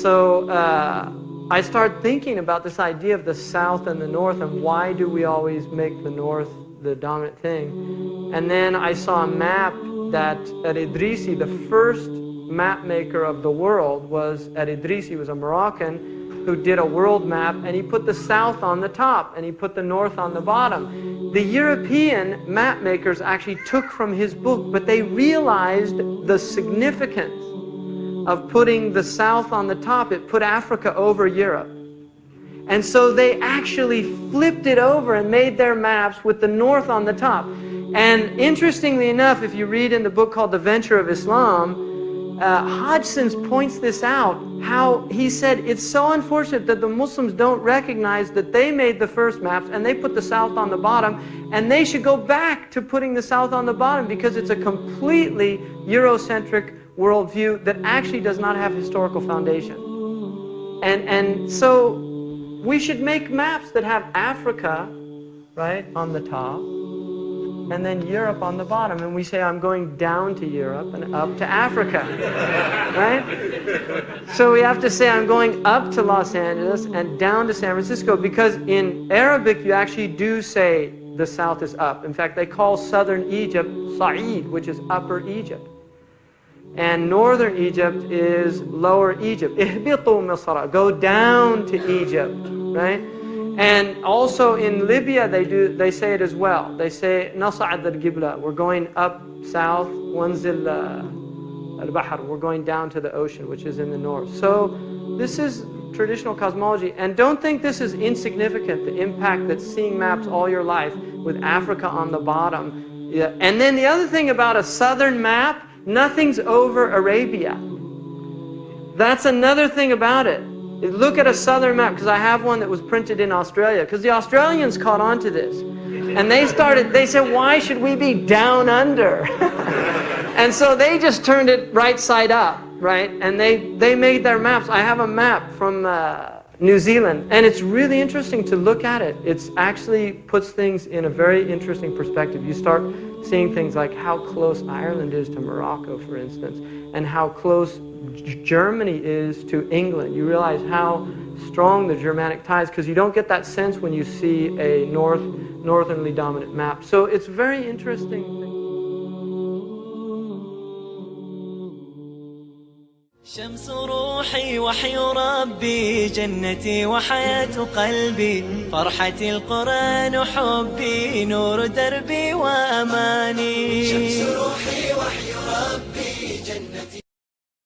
so I started thinking about this idea of the South and the North, and why do we always make the North the dominant thing. And then I saw a map that Al-Idrisi, the first map maker of the world, was Al-Idrisi. He was a Moroccan who did a world map, and he put the South on the top and he put the North on the bottom. The European map makers actually took from his book, but they realized the significance of putting the South on the top. It put Africa over Europe. And so they actually flipped it over and made their maps with the North on the top. And interestingly enough, if you read in the book called The Venture of Islam, Hodgson's points this out, how he said it's so unfortunate that the Muslims don't recognize that they made the first maps and they put the South on the bottom, and they should go back to putting the South on the bottom, because it's a completely Eurocentric worldview that actually does not have historical foundation. And so we should make maps that have Africa, right, on the top, and then Europe on the bottom. And we say, I'm going down to Europe and up to Africa, right? So we have to say, I'm going up to Los Angeles and down to San Francisco, because in Arabic you actually do say the South is up. In fact, they call southern Egypt Sa'id, which is upper Egypt. And northern Egypt is lower Egypt. Ihbitu Misra, go down to Egypt, right? And also in Libya they say it as well. They say Nas'ad al-Qibla, we're going up south, Wanzil al-Bahr, we're going down to the ocean, which is in the north. So this is traditional cosmology. And don't think this is insignificant, the impact that seeing maps all your life with Africa on the bottom. Yeah. And then the other thing about a southern map, nothing's over Arabia. That's another thing about it. Look at a southern map, because I have one that was printed in Australia, because the Australians caught on to this. And they said, why should we be down under? And so they just turned it right side up, right? And they made their maps. I have a map from New Zealand, and it's really interesting to look at it. It actually puts things in a very interesting perspective. You start seeing things like how close Ireland is to Morocco, for instance, and how close Germany is to England. You realize how strong the Germanic ties, because you don't get that sense when you see a northernly dominant map. So it's very interesting. شمس روحي وحي ربي جنتي وحياة قلبي فرحتي القرآن حبي نور دربي وأماني شمس روحي